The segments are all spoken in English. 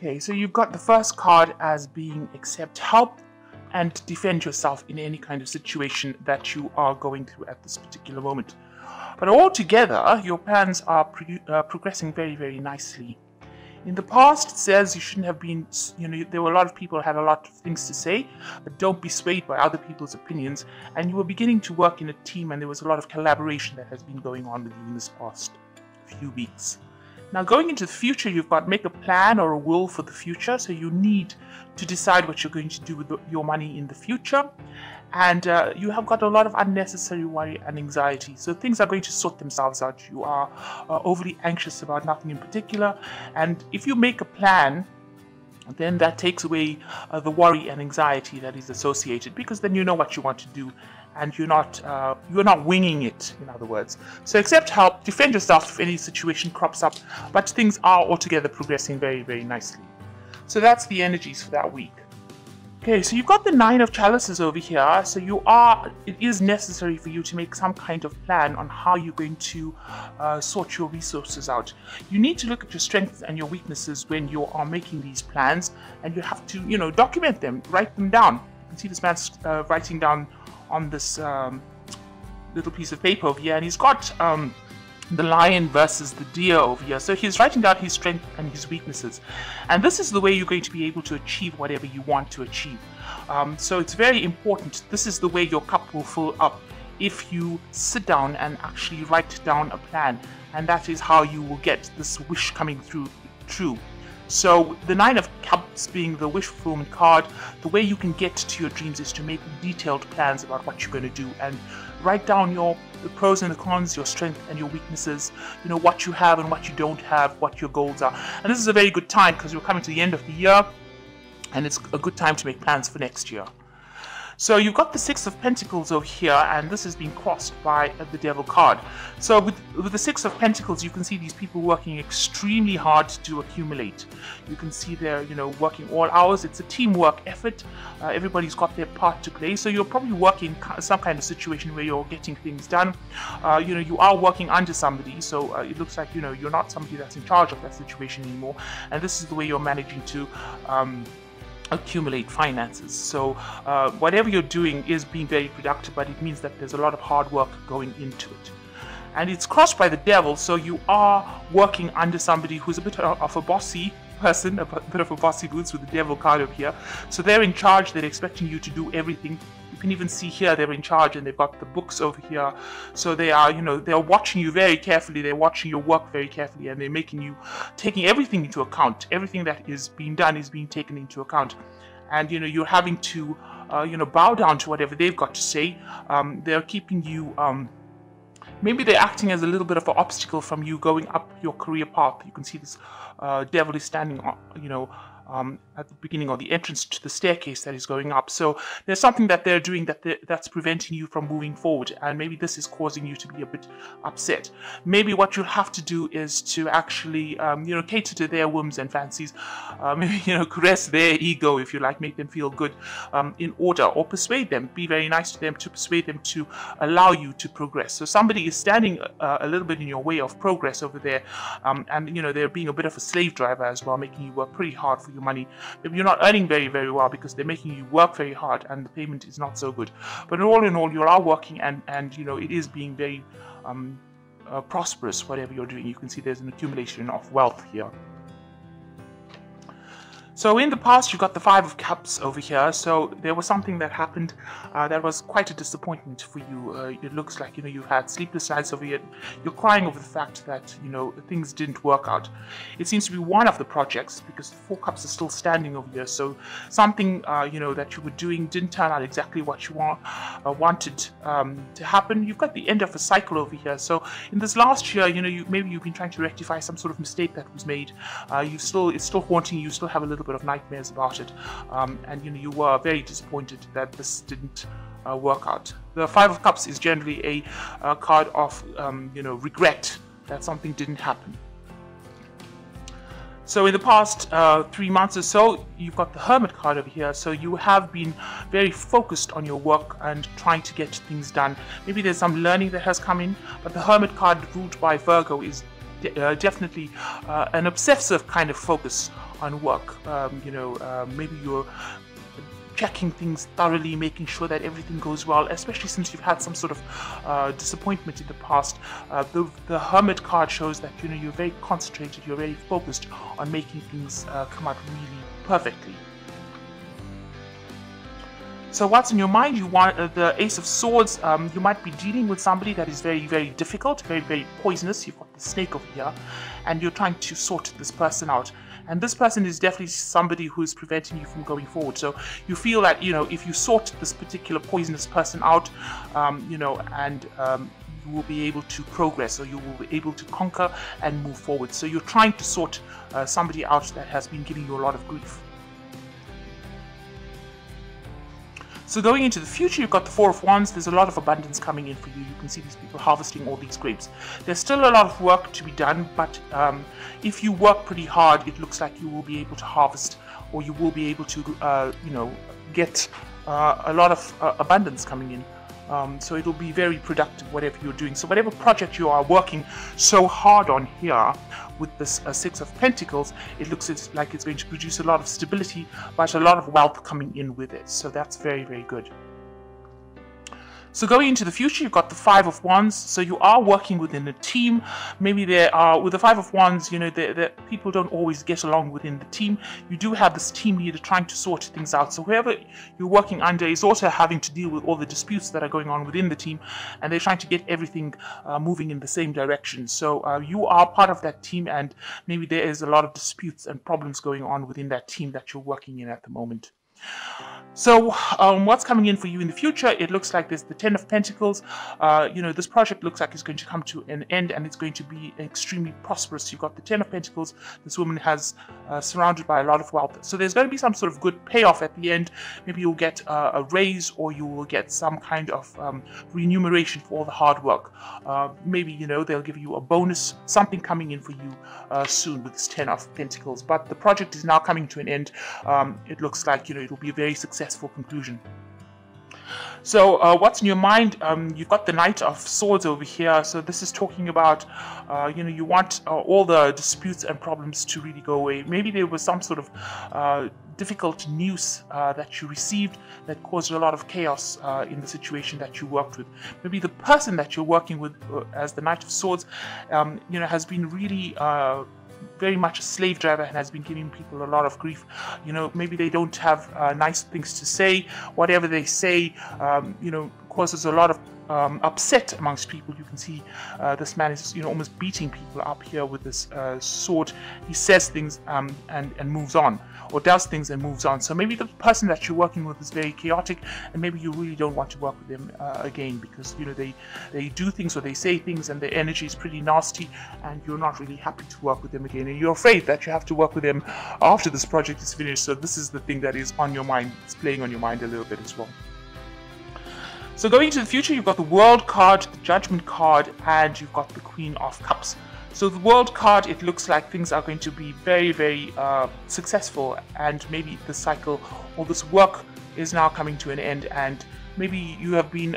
Okay, so you've got the first card as being accept help and defend yourself in any kind of situation that you are going through at this particular moment. But altogether, your plans are progressing very, very nicely. In the past, it says you shouldn't have been, there were a lot of people who had a lot of things to say, but don't be swayed by other people's opinions. And you were beginning to work in a team, and there was a lot of collaboration that has been going on with you in this past few weeks. Now, going into the future, you've got make a plan or a will for the future. So you need to decide what you're going to do with your money in the future. And you have got a lot of unnecessary worry and anxiety. So things are going to sort themselves out. You are overly anxious about nothing in particular. And if you make a plan, then that takes away the worry and anxiety that is associated, because then you know what you want to do, and you're not winging it, in other words. So accept help, defend yourself if any situation crops up, but things are altogether progressing very, very nicely. So that's the energies for that week. Okay, so you've got the Nine of Chalices over here. So it is necessary for you to make some kind of plan on how you're going to sort your resources out. You need to look at your strengths and your weaknesses when you are making these plans, and you have to, document them, write them down. You can see this man's writing down on this little piece of paper over here, and he's got the lion versus the deer over here. So he's writing down his strengths and his weaknesses, and this is the way you're going to be able to achieve whatever you want to achieve. So it's very important. This is the way your cup will fill up if you sit down and actually write down a plan, and that is how you will get this wish coming true. So the Nine of Cups being the wish fulfillment card, the way you can get to your dreams is to make detailed plans about what you're going to do, and write down the pros and the cons, your strengths and your weaknesses, what you have and what you don't have, what your goals are. And this is a very good time because we're coming to the end of the year, and it's a good time to make plans for next year. So you've got the Six of Pentacles over here, and this is being crossed by the Devil card. So with the Six of Pentacles, you can see these people working extremely hard to accumulate. You can see they're, working all hours. It's a teamwork effort. Everybody's got their part to play. So you're probably working some kind of situation where you're getting things done. You are working under somebody. So it looks like, you're not somebody that's in charge of that situation anymore. And this is the way you're managing to accumulate finances. So whatever you're doing is being very productive, but it means that there's a lot of hard work going into it. And it's crossed by the Devil, so you are working under somebody who's a bit of a bossy person, a bit of a bossy boots with the Devil card over here. So they're in charge, they're expecting you to do everything. You can even see here they're in charge, and they've got the books over here. So they are, they're watching you very carefully, they're watching your work very carefully, and they're taking everything into account. Everything that is being done is being taken into account. And, you're having to, bow down to whatever they've got to say. They're keeping you, maybe they're acting as a little bit of an obstacle from you going up your career path. You can see this Devil is standing, at the beginning of the entrance to the staircase that is going up. So there's something that they're doing that's preventing you from moving forward, and maybe this is causing you to be a bit upset. Maybe what you'll have to do is to actually cater to their whims and fancies, maybe caress their ego, if you like, make them feel good, in order, or persuade them, be very nice to them to persuade them to allow you to progress. So somebody is standing a little bit in your way of progress over there, and they're being a bit of a slave driver as well, making you work pretty hard for your money. Maybe you're not earning very, very well because they're making you work very hard and the payment is not so good. But all in all, you are working, and it is being very prosperous, whatever you're doing. You can see there's an accumulation of wealth here. So in the past, you got the Five of Cups over here. So there was something that happened that was quite a disappointment for you. It looks like, you've had sleepless nights over here. You're crying over the fact that, things didn't work out. It seems to be one of the projects, because the Four Cups are still standing over here. So something, that you were doing didn't turn out exactly what you wanted to happen. You've got the end of a cycle over here. So in this last year, maybe you've been trying to rectify some sort of mistake that was made. It's still haunting you. You still have a little bit of nightmares about it, and you were very disappointed that this didn't work out. The Five of Cups is generally a card of regret that something didn't happen. So in the past 3 months or so, you've got the Hermit card over here. So you have been very focused on your work and trying to get things done. Maybe there's some learning that has come in, but the Hermit card ruled by Virgo is definitely an obsessive kind of focus on work. Maybe you're checking things thoroughly, making sure that everything goes well, especially since you've had some sort of disappointment in the past. The Hermit card shows that you're very concentrated, you're very focused on making things come out really perfectly. So what's in your mind? You want the Ace of Swords. You might be dealing with somebody that is very, very difficult, very, very poisonous. You've got the snake over here, and you're trying to sort this person out. And this person is definitely somebody who is preventing you from going forward. So you feel that, if you sort this particular poisonous person out, you will be able to progress, or you will be able to conquer and move forward. So you're trying to sort somebody out that has been giving you a lot of grief. So going into the future, you've got the Four of Wands. There's a lot of abundance coming in for you. You can see these people harvesting all these grapes. There's still a lot of work to be done, but if you work pretty hard, it looks like you will be able to harvest, or you will be able to, get a lot of abundance coming in. So it'll be very productive, whatever you're doing. So whatever project you are working so hard on here with this Six of Pentacles, it looks like it's going to produce a lot of stability, but a lot of wealth coming in with it. So that's very, very good. So going into the future, you've got the Five of Wands. So you are working within a team. Maybe there are, with the Five of Wands, the people don't always get along within the team. You do have this team leader trying to sort things out. So whoever you're working under is also having to deal with all the disputes that are going on within the team, and they're trying to get everything moving in the same direction. So you are part of that team, and maybe there is a lot of disputes and problems going on within that team that you're working in at the moment. So what's coming in for you in the future? It looks like there's the Ten of Pentacles. This project looks like it's going to come to an end, and it's going to be extremely prosperous. You've got the Ten of Pentacles. This woman has surrounded by a lot of wealth. So there's going to be some sort of good payoff at the end. Maybe you'll get a raise, or you will get some kind of remuneration for all the hard work. Maybe, they'll give you a bonus, something coming in for you soon with this Ten of Pentacles. But the project is now coming to an end. It looks like, it'll be a very successful conclusion. So what's in your mind? You've got the Knight of Swords over here. So this is talking about, you want all the disputes and problems to really go away. Maybe there was some sort of difficult news that you received that caused a lot of chaos in the situation that you worked with. Maybe the person that you're working with as the Knight of Swords, has been really very much a slave driver and has been giving people a lot of grief. Maybe they don't have nice things to say. Whatever they say, causes a lot of upset amongst people. You can see this man is almost beating people up here with this sword. He says things and moves on, or does things and moves on. So maybe the person that you're working with is very chaotic, and maybe you really don't want to work with them again, because they do things or they say things and their energy is pretty nasty, and you're not really happy to work with them again, and you're afraid that you have to work with them after this project is finished. So this is the thing that is on your mind. It's playing on your mind a little bit as well. So going into the future, you've got the World card, the Judgment card, and you've got the Queen of Cups. So the World card, it looks like things are going to be very, very successful, and maybe the cycle or this work is now coming to an end, and maybe you have been,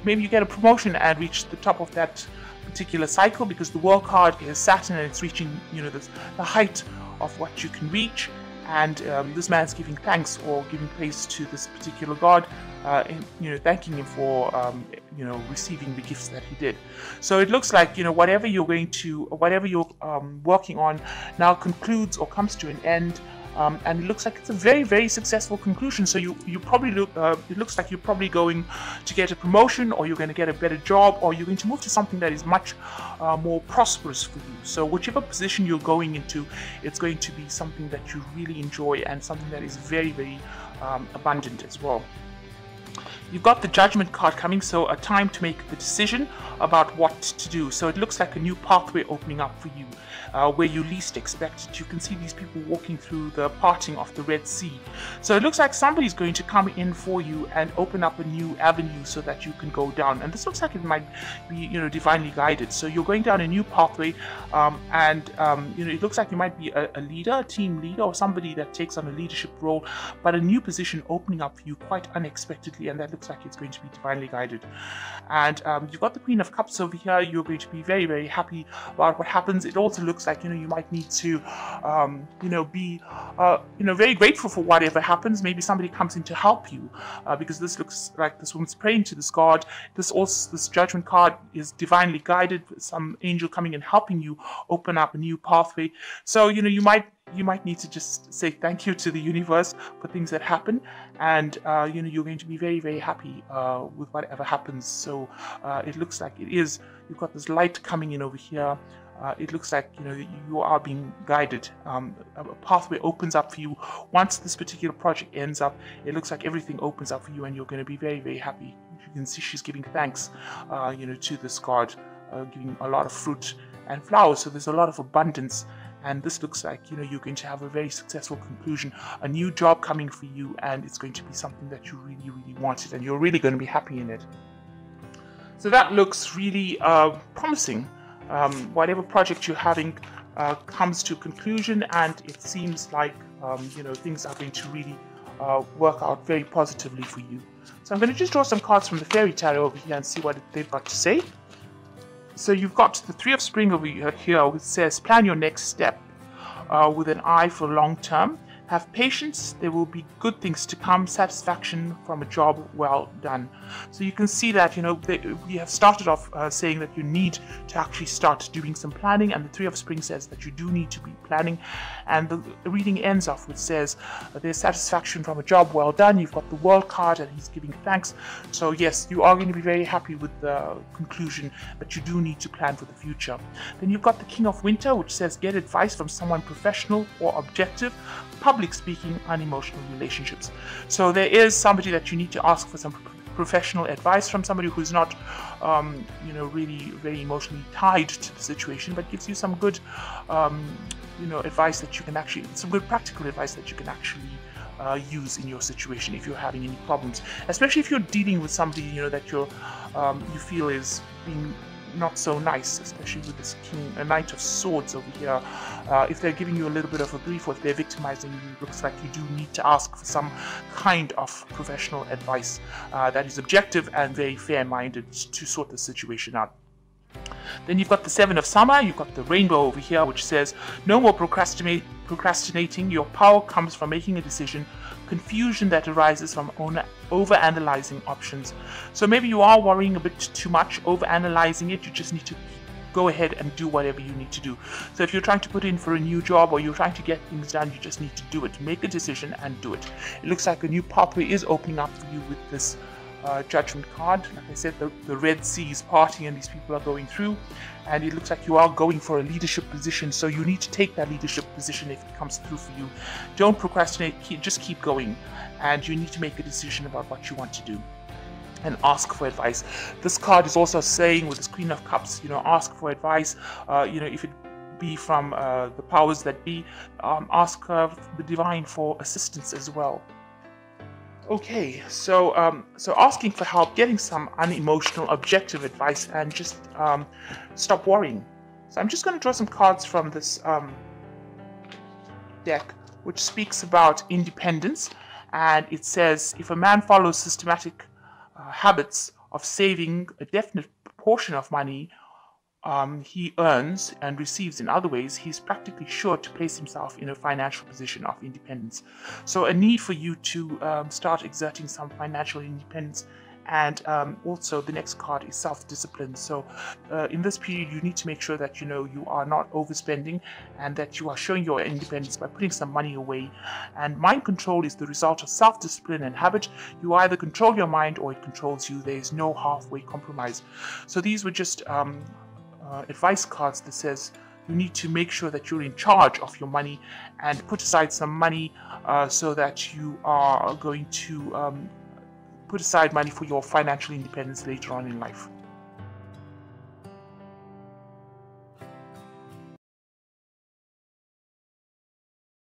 maybe you get a promotion and reach the top of that particular cycle, because the World card is Saturn and it's reaching, the height of what you can reach. And this man's giving thanks or giving praise to this particular god, thanking him for receiving the gifts that he did. So it looks like whatever you're working on now concludes or comes to an end. And it looks like it's a very, very successful conclusion. So you probably it looks like you're probably going to get a promotion, or you're going to get a better job, or you're going to move to something that is much more prosperous for you. So whichever position you're going into, it's going to be something that you really enjoy, and something that is very, very abundant as well. You've got the Judgment card coming, so a time to make the decision about what to do. So it looks like a new pathway opening up for you, where you least expect it. You can see these people walking through the parting of the Red Sea. So it looks like somebody's going to come in for you and open up a new avenue so that you can go down. And this looks like it might be, divinely guided. So you're going down a new pathway, and it looks like you might be a leader, a team leader, or somebody that takes on a leadership role, but a new position opening up for you quite unexpectedly, and that looks looks like it's going to be divinely guided. And you've got the Queen of Cups over here. You're going to be very, very happy about what happens. It also looks like, you might need to, be, very grateful for whatever happens. Maybe somebody comes in to help you, because this looks like this woman's praying to this god. This Judgment card is divinely guided. Some angel coming and helping you open up a new pathway. So, you might need to just say thank you to the universe for things that happen, and you're going to be very, very happy with whatever happens. So it looks like you've got this light coming in over here. It looks like you are being guided. A pathway opens up for you. Once this particular project ends up, it looks like everything opens up for you, and you're going to be very, very happy. You can see she's giving thanks to this god, giving a lot of fruit and flowers. So there's a lot of abundance. And this looks like, you're going to have a very successful conclusion, a new job coming for you, and it's going to be something that you really, really wanted, and you're really going to be happy in it. So that looks really promising. Whatever project you're having comes to a conclusion, and it seems like, things are going to really work out very positively for you. So I'm going to just draw some cards from the Fairy Tarot over here and see what they've got to say. So you've got the Three of Spring over here, which says, plan your next step with an eye for long term. Have patience, there will be good things to come, satisfaction from a job well done. So you can see that, we have started off saying that you need to actually start doing some planning, and the Three of Spring says that you do need to be planning, and the reading ends off which says there's satisfaction from a job well done. You've got the World card, and he's giving thanks. So yes, you are going to be very happy with the conclusion that you do need to plan for the future. Then you've got the King of Winter, which says get advice from someone professional or objective, public speaking, unemotional relationships. So there is somebody that you need to ask for some professional advice from, somebody who's not really very emotionally tied to the situation, but gives you some good advice that you can actually, some good practical advice that you can actually use in your situation if you're having any problems, especially if you're dealing with somebody that you feel is being not so nice, especially with this Knight of Swords over here. If they're giving you a little bit of a grief, or if they're victimizing you, it looks like you do need to ask for some kind of professional advice that is objective and very fair-minded to sort the situation out. Then you've got the Seven of Summer, you've got the Rainbow over here, which says, no more procrastinating, your power comes from making a decision, confusion that arises from over-analyzing options. So maybe you are worrying a bit too much, over-analyzing it. You just need to go ahead and do whatever you need to do. So if you're trying to put in for a new job, or you're trying to get things done, you just need to do it. Make a decision and do it. It looks like a new pathway is opening up for you with this Judgment card. Like I said, the Red Sea is parting and these people are going through, and it looks like you are going for a leadership position, so you need to take that leadership position if it comes through for you. Don't procrastinate, just keep going, and you need to make a decision about what you want to do and ask for advice. This card is also saying, with this Queen of Cups, ask for advice, if it be from the powers that be, ask the divine for assistance as well. Okay, so asking for help, getting some unemotional, objective advice, and just stop worrying. So I'm just going to draw some cards from this deck, which speaks about independence, and it says, if a man follows systematic habits of saving a definite proportion of money he earns and receives in other ways, he's practically sure to place himself in a financial position of independence. So a need for you to start exerting some financial independence. And also the next card is self-discipline. So in this period, you need to make sure that you are not overspending, and that you are showing your independence by putting some money away. And mind control is the result of self-discipline and habit. You either control your mind or it controls you. There is no halfway compromise. So these were just advice cards that says you need to make sure that you're in charge of your money and put aside some money so that you are going to put aside money for your financial independence later on in life.